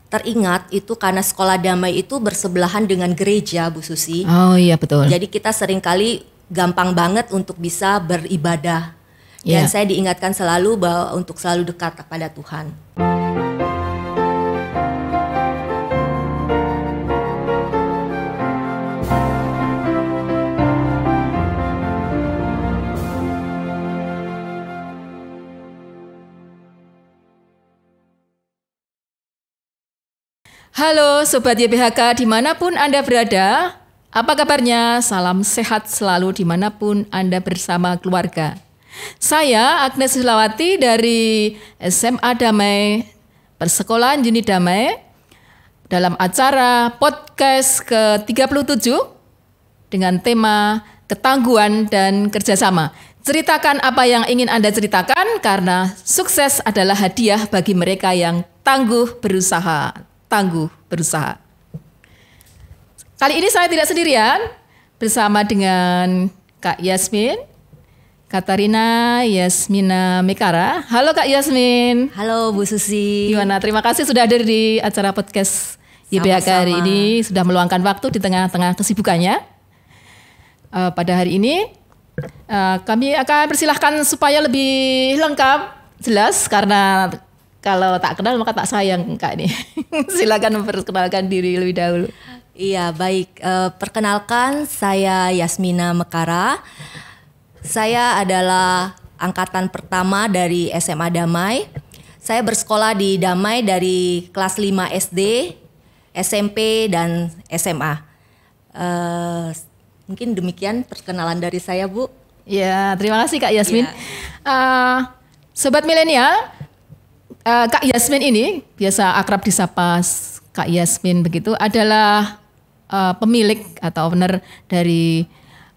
teringat itu karena sekolah damai itu bersebelahan dengan gereja, Bu Susi. Oh iya betul. Jadi kita seringkali gampang banget untuk bisa beribadah. Dan saya diingatkan selalu bahwa untuk selalu dekat kepada Tuhan. Halo Sobat YBHK dimanapun Anda berada, apa kabarnya? Salam sehat selalu dimanapun Anda bersama keluarga. Saya Agnes Sulawati dari SMA Damai, Persekolahan Uni Damai, dalam acara podcast ke-37 dengan tema ketangguhan dan kerjasama. Ceritakan apa yang ingin Anda ceritakan karena sukses adalah hadiah bagi mereka yang tangguh berusaha. Kali ini saya tidak sendirian, bersama dengan Kak Yasmin, Katarina Yasmina Mekara. Halo Kak Yasmin. Halo Bu Susi. Gimana? Terima kasih sudah hadir di acara podcast YBHK hari ini, sudah meluangkan waktu di tengah-tengah kesibukannya. Pada hari ini kami akan persilahkan supaya lebih lengkap, jelas, karena kalau tak kenal maka tak sayang Kak ini. Silakan memperkenalkan diri lebih dahulu. Iya baik, perkenalkan saya Yasmina Mekara. Saya adalah angkatan pertama dari SMA Damai. Saya bersekolah di Damai dari kelas 5 SD, SMP dan SMA. Mungkin demikian perkenalan dari saya Bu. Ya, terima kasih Kak Yasmin. Ya. Sobat milenial, Kak Yasmin ini biasa akrab disapa Kak Yasmin begitu adalah pemilik atau owner dari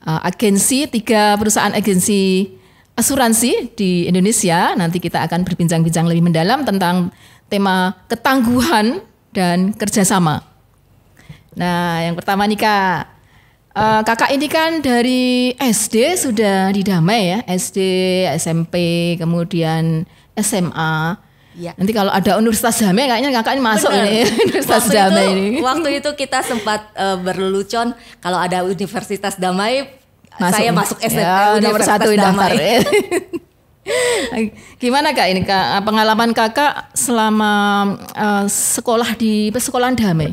agensi, 3 perusahaan agensi asuransi di Indonesia. Nanti kita akan berbincang-bincang lebih mendalam tentang tema ketangguhan dan kerjasama. Nah, yang pertama nih Kak, kakak ini kan dari SD sudah di Damai ya, SD, SMP, kemudian SMA. Ya. Nanti kalau ada Universitas Damai kayaknya kakak ini masuk ini Universitas Damai ini. Waktu itu kita sempat berlelucon kalau ada Universitas Damai masuk, saya masuk SMP ya, nomor 1 daftar. Gimana Kak ini Kak pengalaman kakak selama sekolah di Persekolahan Damai?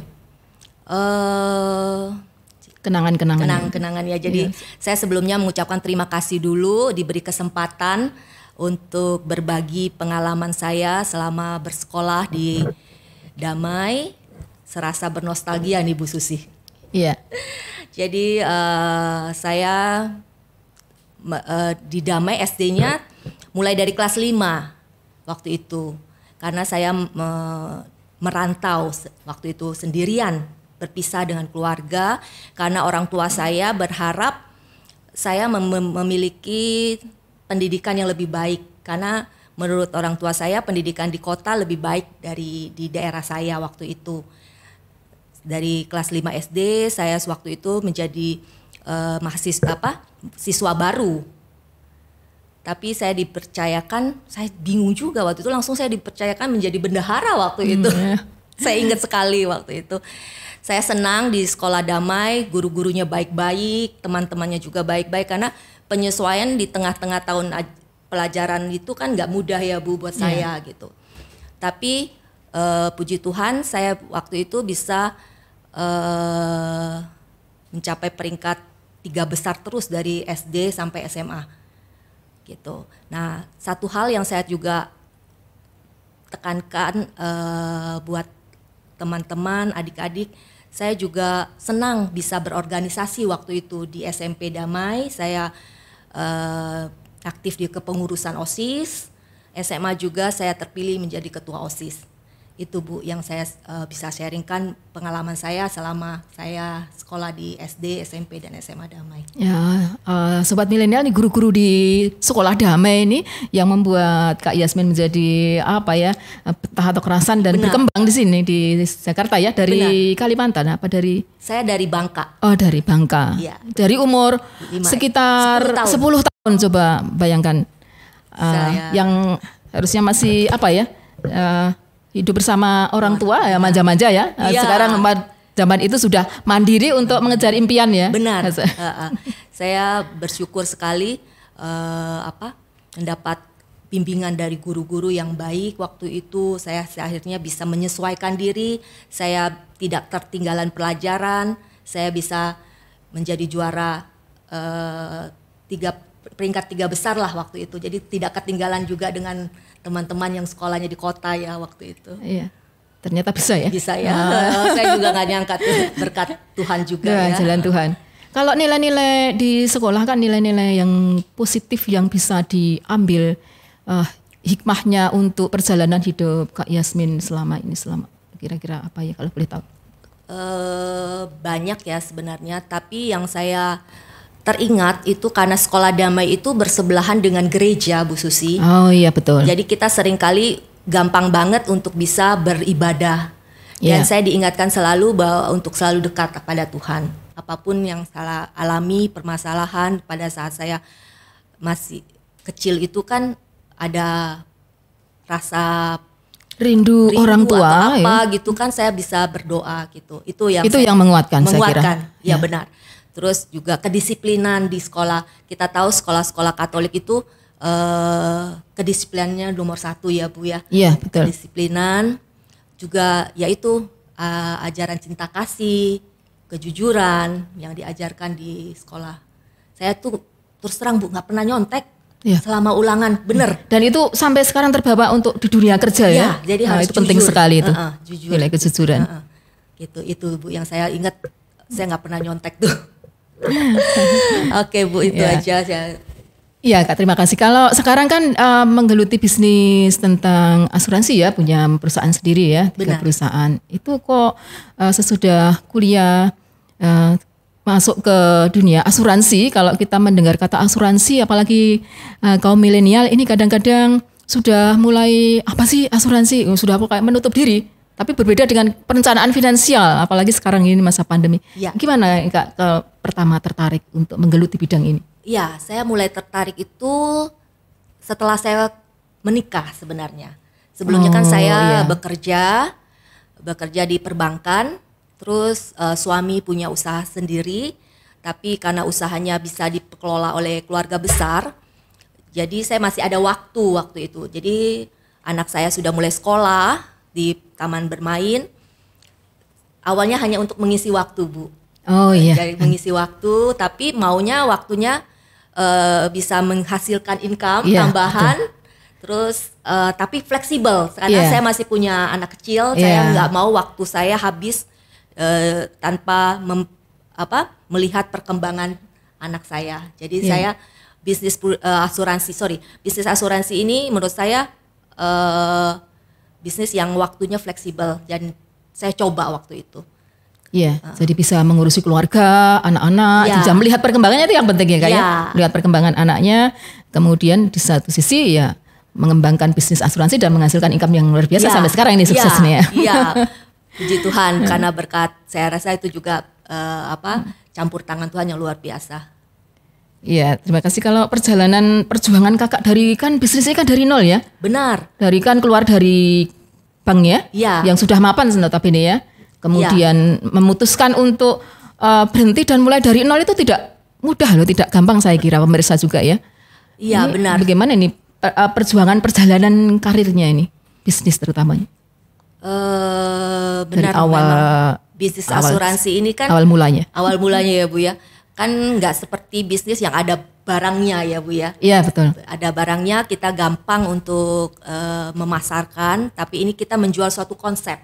Kenangan-kenangan ya. Jadi saya sebelumnya mengucapkan terima kasih dulu diberi kesempatan untuk berbagi pengalaman saya selama bersekolah di Damai. Serasa bernostalgia nih Bu Susi. Iya. Jadi saya di Damai SD-nya mulai dari kelas 5 waktu itu. Karena saya merantau waktu itu sendirian, berpisah dengan keluarga. Karena orang tua saya berharap saya memiliki pendidikan yang lebih baik, karena menurut orang tua saya pendidikan di kota lebih baik dari di daerah saya waktu itu. Dari kelas 5 SD saya waktu itu menjadi siswa baru. Tapi saya dipercayakan, saya bingung juga waktu itu, langsung saya dipercayakan menjadi bendahara waktu itu. Saya ingat sekali waktu itu. Saya senang di sekolah Damai, guru-gurunya baik-baik, teman-temannya juga baik-baik, karena penyesuaian di tengah-tengah tahun pelajaran itu kan nggak mudah ya Bu buat saya gitu. Tapi puji Tuhan saya waktu itu bisa mencapai peringkat 3 besar terus dari SD sampai SMA gitu. Nah, satu hal yang saya juga tekankan buat teman-teman, adik-adik, saya juga senang bisa berorganisasi waktu itu di SMP Damai. Saya aktif di kepengurusan OSIS. SMA juga saya terpilih menjadi ketua OSIS. Itu Bu yang saya bisa sharingkan pengalaman saya selama saya sekolah di SD, SMP dan SMA Damai. Ya, sobat milenial nih, guru-guru di sekolah Damai ini yang membuat Kak Yasmin menjadi betah atau kerasan dan berkembang di sini di Jakarta ya, dari Kalimantan apa dari? Saya dari Bangka. Oh, dari Bangka. Ya. Dari umur sekitar 10 tahun coba bayangkan. Yang harusnya masih hidup bersama orang tua ya, manja-manja ya. Iya. Sekarang zaman itu sudah mandiri untuk mengejar impian ya. Benar. Saya bersyukur sekali mendapat bimbingan dari guru-guru yang baik waktu itu. Saya akhirnya bisa menyesuaikan diri, saya tidak tertinggalan pelajaran, saya bisa menjadi juara peringkat 3 besar lah waktu itu. Jadi tidak ketinggalan juga dengan teman-teman yang sekolahnya di kota ya waktu itu. Iya. Ternyata bisa ya? Bisa ya. Saya juga nggak nyangka tuh, berkat Tuhan juga ya. Jalan Tuhan. Kalau nilai-nilai di sekolah kan nilai-nilai yang positif yang bisa diambil hikmahnya untuk perjalanan hidup Kak Yasmin selama kira-kira apa ya kalau boleh tahu? Banyak ya sebenarnya, tapi yang saya teringat itu karena sekolah damai itu bersebelahan dengan gereja, Bu Susi. Oh iya betul. Jadi kita seringkali gampang banget untuk bisa beribadah. Dan saya diingatkan selalu bahwa untuk selalu dekat kepada Tuhan. Apapun yang salah alami, permasalahan pada saat saya masih kecil itu kan ada rasa rindu orang tua atau apa gitu kan, saya bisa berdoa gitu. Itu yang menguatkan saya kira. Ya benar. Terus juga kedisiplinan di sekolah. Kita tahu sekolah-sekolah Katolik itu kedisiplinannya nomor 1 ya Bu ya. Iya betul. Kedisiplinan juga yaitu ajaran cinta kasih, kejujuran yang diajarkan di sekolah. Saya tuh terus terang Bu nggak pernah nyontek selama ulangan, bener. Dan itu sampai sekarang terbawa untuk di dunia kerja ya. Jadi harus itu penting sekali itu. Jujur. Nilai kejujuran. Gitu itu Bu yang saya ingat. Saya nggak pernah nyontek tuh. Oke Bu, itu aja. Iya Kak, terima kasih. Kalau sekarang kan menggeluti bisnis tentang asuransi ya, punya perusahaan sendiri ya, 3 perusahaan. Itu kok sesudah kuliah masuk ke dunia asuransi, kalau kita mendengar kata asuransi, apalagi kaum milenial ini kadang-kadang sudah mulai apa sih asuransi, sudah kayak menutup diri. Tapi berbeda dengan perencanaan finansial, apalagi sekarang ini masa pandemi. Ya. Gimana Kak pertama tertarik untuk menggeluti bidang ini? Ya, saya mulai tertarik itu setelah saya menikah sebenarnya. Sebelumnya kan saya bekerja di perbankan, terus suami punya usaha sendiri, tapi karena usahanya bisa dikelola oleh keluarga besar, jadi saya masih ada waktu itu. Jadi anak saya sudah mulai sekolah di taman bermain, awalnya hanya untuk mengisi waktu Bu. Oh iya. Jadi mengisi waktu, tapi maunya waktunya bisa menghasilkan income tambahan, terus tapi fleksibel karena saya masih punya anak kecil, saya nggak mau waktu saya habis tanpa melihat perkembangan anak saya. Jadi saya bisnis asuransi ini menurut saya bisnis yang waktunya fleksibel dan saya coba waktu itu. Iya, jadi bisa mengurusi keluarga, anak-anak, juga melihat perkembangannya itu yang penting ya Kak ya. Melihat perkembangan anaknya, kemudian di satu sisi ya mengembangkan bisnis asuransi dan menghasilkan income yang luar biasa sampai sekarang ini suksesnya. Iya, puji Tuhan karena berkat saya rasa itu juga campur tangan Tuhan yang luar biasa. Iya, terima kasih. Kalau perjuangan Kakak dari kan bisnisnya kan dari nol ya? Benar. Dari kan keluar dari bank ya, yang sudah mapan notabene ya. Kemudian memutuskan untuk berhenti dan mulai dari nol itu tidak mudah loh, tidak gampang saya kira pemirsa juga ya. Iya benar. Bagaimana ini perjalanan karirnya ini, bisnis terutamanya? Benar. Dari awal bisnis asuransi ini kan awal mulanya ya Bu ya. Kan nggak seperti bisnis yang ada barangnya ya Bu ya. Iya betul. Ada barangnya, kita gampang untuk memasarkan, tapi ini kita menjual suatu konsep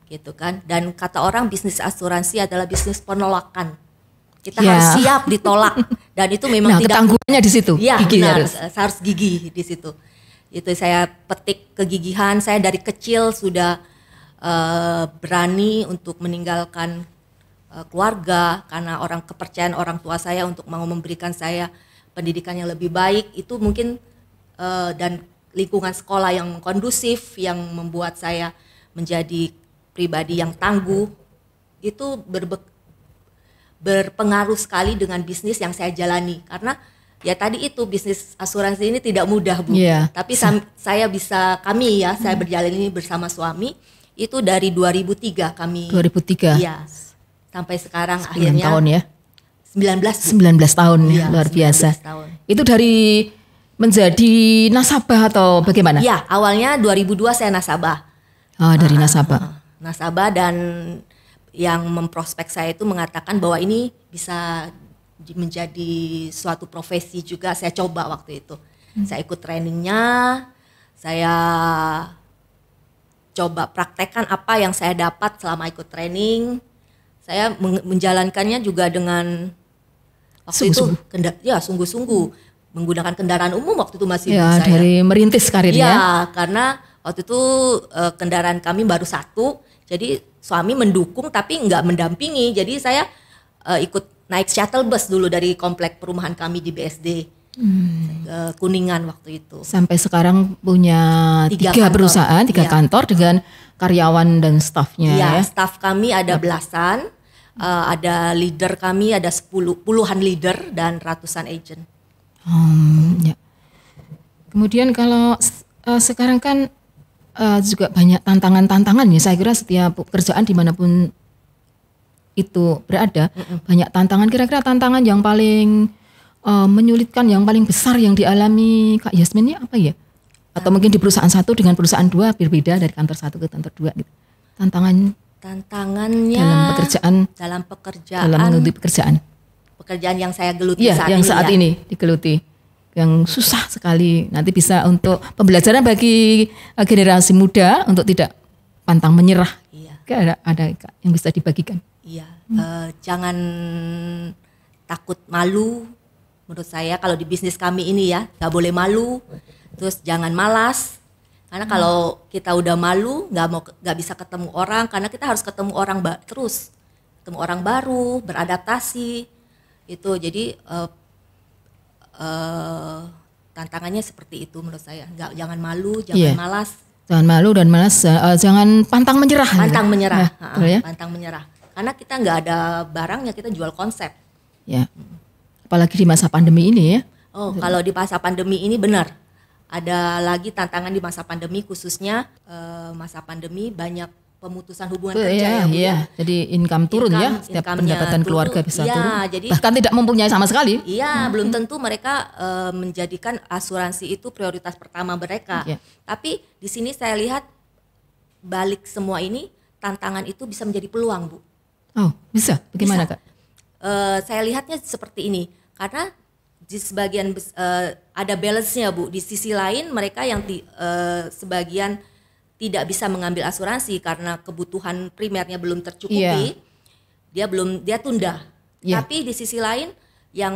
gitu kan. Dan kata orang bisnis asuransi adalah bisnis penolakan. Kita harus siap ditolak dan itu memang tidak ketangguhannya di situ. Iya benar, harus gigih di situ. Itu saya petik kegigihan, saya dari kecil sudah berani untuk meninggalkan keluarga karena kepercayaan orang tua saya untuk mau memberikan saya pendidikan yang lebih baik itu mungkin dan lingkungan sekolah yang kondusif yang membuat saya menjadi pribadi yang tangguh itu berpengaruh sekali dengan bisnis yang saya jalani karena ya tadi itu bisnis asuransi ini tidak mudah Bu. Iya. Tapi saya berjalan ini bersama suami itu dari 2003 kami. 2003. Iya. Sampai sekarang 9 akhirnya tahun ya. 19 19 tahun ya, Iya, luar 19 biasa. tahun. Itu dari menjadi nasabah atau bagaimana? Iya, awalnya 2002 saya nasabah. Dari nasabah. Nasabah, dan yang memprospek saya itu mengatakan bahwa ini bisa menjadi suatu profesi juga. Saya coba waktu itu. Saya ikut trainingnya, saya coba praktekkan apa yang saya dapat selama ikut training. Saya menjalankannya juga dengan waktu itu sungguh-sungguh menggunakan kendaraan umum waktu itu masih Ya, saya. dari merintis karirnya. Ya, karena waktu itu kendaraan kami baru satu, jadi suami mendukung tapi nggak mendampingi. Jadi saya ikut naik shuttle bus dulu dari komplek perumahan kami di BSD Kuningan waktu itu. Sampai sekarang punya tiga perusahaan, 3 Iya. kantor dengan karyawan dan stafnya Iya, ya. staf kami ada belasan, ada leader kami ada puluhan leader dan ratusan agent. Ya. Kemudian kalau sekarang kan juga banyak tantangan-tantangan ya. Saya kira setiap pekerjaan dimanapun itu berada banyak tantangan. Kira-kira tantangan yang paling menyulitkan, yang paling besar yang dialami Kak Yasmin ini apa ya? Atau mungkin di perusahaan satu dengan perusahaan dua berbeda, dari kantor satu ke kantor dua gitu. Tantangannya dalam mengikuti pekerjaan yang saya geluti ya, saat yang ini saat ya. ini digeluti, yang susah sekali. Nanti bisa untuk pembelajaran bagi generasi muda untuk tidak pantang menyerah. Iya. Ada yang bisa dibagikan. Iya, jangan takut malu. Menurut saya kalau di bisnis kami ini ya, nggak boleh malu. Terus jangan malas. Karena kalau kita udah malu, nggak bisa ketemu orang. Karena kita harus ketemu orang terus, ketemu orang baru, beradaptasi. Itu jadi tantangannya seperti itu menurut saya. Jangan malu, jangan malas. Jangan malu dan malas, jangan pantang menyerah. Pantang menyerah, ya? Pantang menyerah. Karena kita nggak ada barangnya, kita jual konsep. Ya, apalagi di masa pandemi ini ya. Oh, kalau di masa pandemi ini benar. Ada lagi tantangan di masa pandemi, khususnya masa pandemi banyak pemutusan hubungan kerja ya, Bu. Iya. Jadi income turun ya, setiap pendapatan keluarga bisa turun. Jadi, bahkan tidak mempunyai sama sekali. Iya, belum tentu mereka menjadikan asuransi itu prioritas pertama mereka. Iya. Tapi di sini saya lihat balik semua ini, tantangan itu bisa menjadi peluang, Bu. Oh, bisa. Bagaimana, Bisa. Kak? Saya lihatnya seperti ini, karena di sebagian ada balance-nya, Bu. Di sisi lain mereka yang sebagian tidak bisa mengambil asuransi karena kebutuhan primernya belum tercukupi, dia tunda. Tapi di sisi lain yang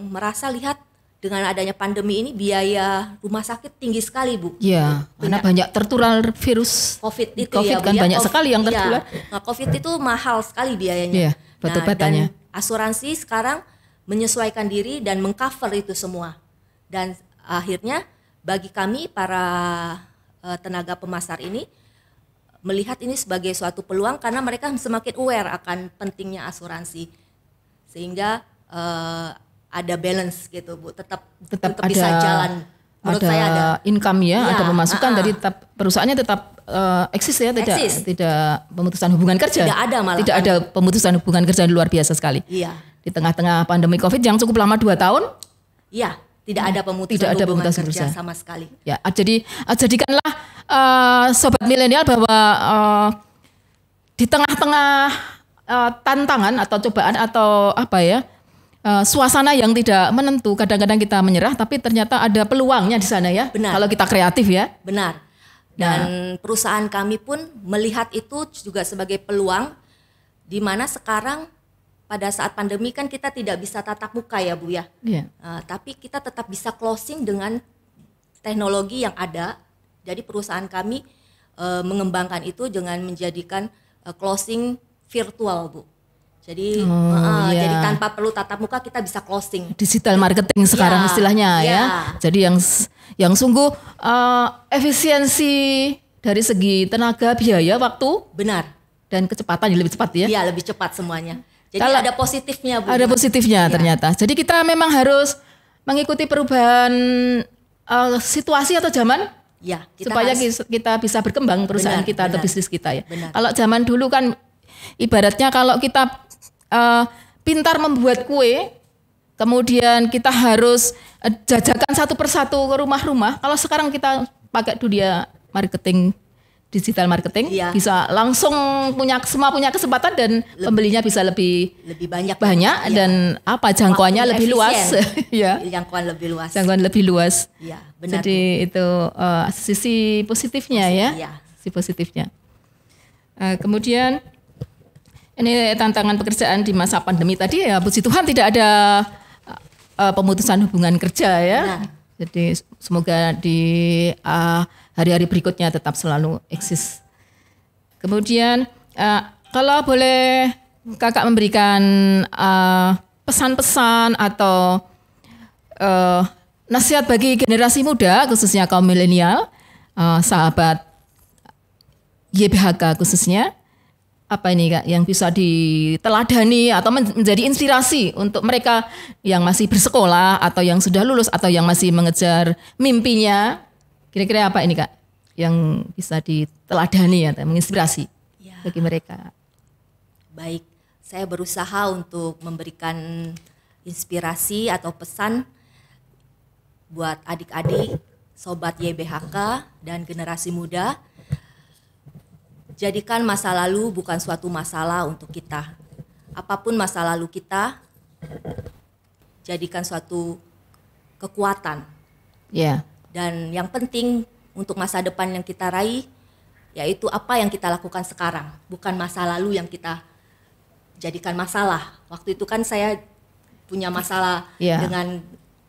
merasa lihat dengan adanya pandemi ini biaya rumah sakit tinggi sekali, Bu. Iya, karena banyak tertular virus COVID itu COVID ya, kan Bu, banyak sekali yang tertular. Nah, COVID itu mahal sekali biayanya. Iya, obat-obatannya. Dan asuransi sekarang menyesuaikan diri dan mengcover itu semua. Dan akhirnya bagi kami para tenaga pemasar ini melihat ini sebagai suatu peluang karena mereka semakin aware akan pentingnya asuransi. Sehingga ada balance gitu, Bu, tetap ada, bisa jalan. Menurut saya ada income ya, Ya, ada pemasukan dari perusahaannya tetap eksis ya, tidak pemutusan hubungan kerja. Tidak ada malah. Tidak ada pemutusan hubungan kerja, luar biasa sekali. Iya. Di tengah-tengah pandemi Covid yang cukup lama 2 tahun. Iya, tidak ada pemutusan hubungan kerja kerja sama sekali. Ya, jadi jadikanlah sobat milenial bahwa di tengah-tengah tantangan atau cobaan atau apa ya, suasana yang tidak menentu, kadang-kadang kita menyerah, tapi ternyata ada peluangnya di sana ya. Benar. Kalau kita kreatif ya. Benar. Dan perusahaan kami pun melihat itu juga sebagai peluang, di mana sekarang pada saat pandemi kan kita tidak bisa tatap muka ya, Bu ya. Iya. Tapi kita tetap bisa closing dengan teknologi yang ada. Jadi perusahaan kami mengembangkan itu dengan menjadikan closing virtual, Bu. Jadi jadi tanpa perlu tatap muka kita bisa closing. Digital marketing sekarang istilahnya ya. Jadi yang sungguh efisiensi dari segi tenaga, biaya, waktu, benar, dan kecepatan lebih cepat ya. Iya, lebih cepat semuanya. Jadi Kalau ada positifnya, Bu. Ada positifnya ternyata. Jadi kita memang harus mengikuti perubahan situasi atau zaman Ya, supaya kita bisa berkembang perusahaan kita atau bisnis kita ya. Benar. Kalau zaman dulu kan ibaratnya kalau kita pintar membuat kue, kemudian kita harus jajakan satu persatu ke rumah-rumah. Kalau sekarang kita pakai dunia marketing, digital marketing, bisa langsung punya kesempatan dan pembelinya bisa lebih banyak dan jangkauannya lebih luas. Ya. Jangkauan lebih luas. Ya, benar. Jadi itu sisi positifnya ya. Sisi positifnya. Kemudian ini tantangan pekerjaan di masa pandemi tadi ya, puji Tuhan tidak ada pemutusan hubungan kerja ya. Benar. Jadi semoga di hari-hari berikutnya tetap selalu eksis. Kemudian kalau boleh kakak memberikan pesan-pesan atau nasihat bagi generasi muda khususnya kaum milenial, sahabat YBHK khususnya, apa ini Kak yang bisa diteladani atau menjadi inspirasi untuk mereka yang masih bersekolah atau yang sudah lulus atau yang masih mengejar mimpinya, kira-kira apa ini Kak yang bisa diteladani atau menginspirasi bagi mereka? Baik, saya berusaha untuk memberikan inspirasi atau pesan buat adik-adik, sobat YBHK dan generasi muda. Jadikan masa lalu bukan suatu masalah untuk kita. Apapun masa lalu kita, jadikan suatu kekuatan. Yeah. Dan yang penting untuk masa depan yang kita raih, yaitu apa yang kita lakukan sekarang, bukan masa lalu yang kita jadikan masalah. Waktu itu kan saya punya masalah dengan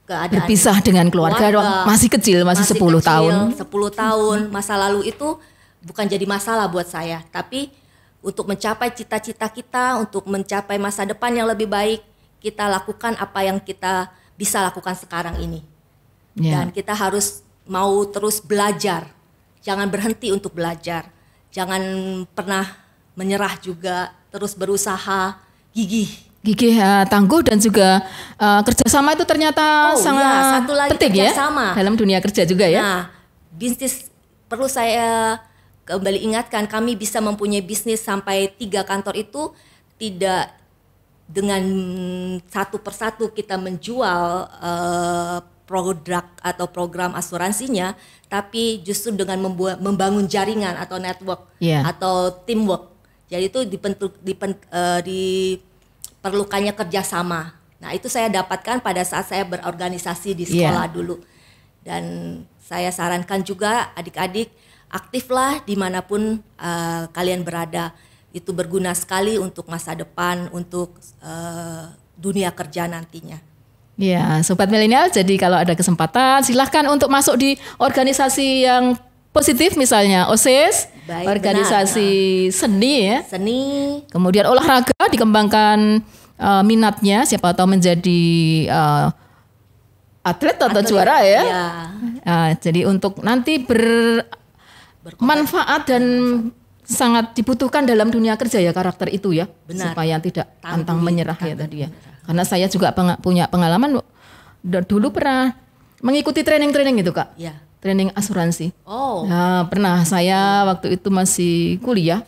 keadaan berpisah dengan keluarga. Masih kecil, masih 10 tahun. 10 tahun, masa lalu itu bukan jadi masalah buat saya, tapi untuk mencapai cita-cita kita, untuk mencapai masa depan yang lebih baik, kita lakukan apa yang kita bisa lakukan sekarang ini. Dan kita harus mau terus belajar, jangan berhenti untuk belajar, jangan pernah menyerah juga, terus berusaha, gigih, tangguh dan juga kerjasama itu ternyata sangat satu lagi penting ya dalam dunia kerja juga ya. Nah, bisnis perlu saya kembali ingatkan, kami bisa mempunyai bisnis sampai 3 kantor itu tidak dengan satu persatu kita menjual produk atau program asuransinya, tapi justru dengan membangun jaringan atau network atau teamwork. Jadi itu diperlukannya kerjasama. Nah itu saya dapatkan pada saat saya berorganisasi di sekolah dulu. Dan saya sarankan juga adik-adik, aktiflah dimanapun kalian berada. Itu berguna sekali untuk masa depan, untuk dunia kerja nantinya. Ya, Sobat Milenial, jadi kalau ada kesempatan silahkan untuk masuk di organisasi yang positif, misalnya OSIS, organisasi seni ya. Seni. Kemudian olahraga, dikembangkan minatnya, siapa tahu menjadi atlet atau juara ya. Jadi untuk nanti bermanfaat dan sangat dibutuhkan dalam dunia kerja ya karakter itu ya. Benar. Supaya tidak pantang menyerah ya tadi ya. Karena saya juga punya pengalaman dulu pernah mengikuti training-training itu Kak. Ya. Training asuransi. Nah, pernah saya waktu itu masih kuliah.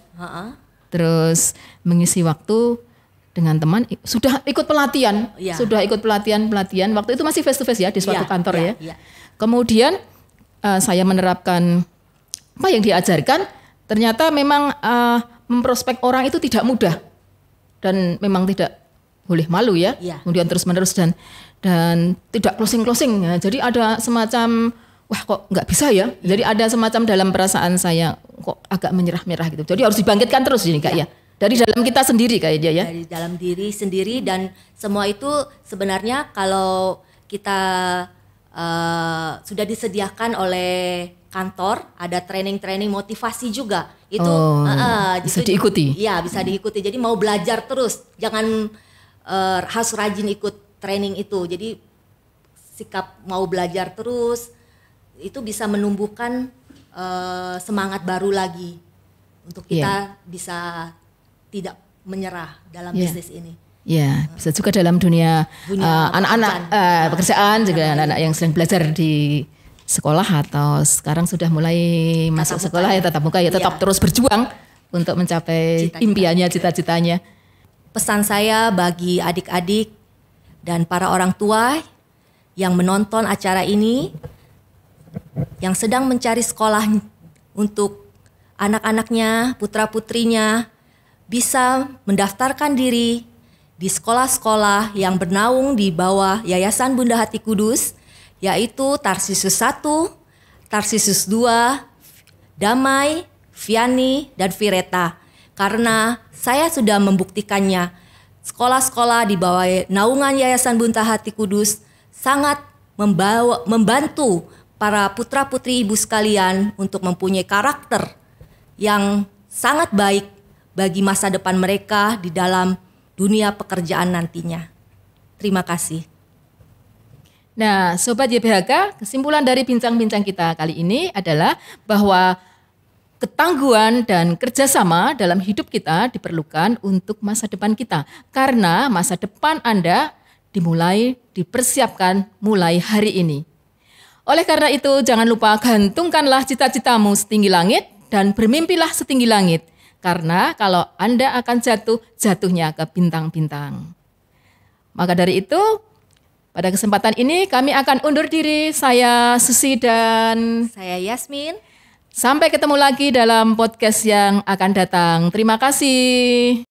Terus mengisi waktu dengan teman, sudah ikut pelatihan. Sudah ikut pelatihan. Waktu itu masih face to face ya di suatu kantor ya. Kemudian saya menerapkan apa yang diajarkan, ternyata memang memprospek orang itu tidak mudah dan memang tidak boleh malu ya. Kemudian terus-menerus dan tidak closing. Ya. Jadi ada semacam wah kok nggak bisa ya. Jadi ada semacam dalam perasaan saya kok agak menyerah gitu. Jadi harus dibangkitkan terus ini Kak ya. Dari dalam kita sendiri kayaknya ya. Dari dalam diri sendiri, dan semua itu sebenarnya kalau kita sudah disediakan oleh kantor, ada training motivasi juga. Itu bisa diikuti. Iya, bisa diikuti. Jadi mau belajar terus, jangan harus rajin ikut training itu. Jadi sikap mau belajar terus itu bisa menumbuhkan semangat baru lagi untuk kita bisa tidak menyerah dalam bisnis ini. Ya, bisa juga dalam dunia anak-anak pekerjaan juga anak-anak yang sedang belajar di sekolah atau sekarang sudah mulai masuk sekolah ya tatap muka ya tetap terus berjuang untuk mencapai impiannya, cita-citanya. Pesan saya bagi adik-adik dan para orang tua yang menonton acara ini, yang sedang mencari sekolah untuk anak-anaknya, putra-putrinya, bisa mendaftarkan diri di sekolah-sekolah yang bernaung di bawah Yayasan Bunda Hati Kudus, yaitu Tarsisus 1, Tarsisus 2, Damai, Vianney, dan Vireta. Karena saya sudah membuktikannya, sekolah-sekolah di bawah naungan Yayasan Bunda Hati Kudus sangat membantu para putra-putri ibu sekalian untuk mempunyai karakter yang sangat baik bagi masa depan mereka di dalam dunia pekerjaan nantinya. Terima kasih. Nah, Sobat YPHK, kesimpulan dari bincang-bincang kita kali ini adalah bahwa ketangguhan dan kerjasama dalam hidup kita diperlukan untuk masa depan kita. Karena masa depan Anda dipersiapkan mulai hari ini. Oleh karena itu, jangan lupa gantungkanlah cita-citamu setinggi langit dan bermimpilah setinggi langit. Karena kalau Anda akan jatuhnya ke bintang-bintang. Maka dari itu, pada kesempatan ini kami akan undur diri. Saya Susi dan saya Yasmin. Sampai ketemu lagi dalam podcast yang akan datang. Terima kasih.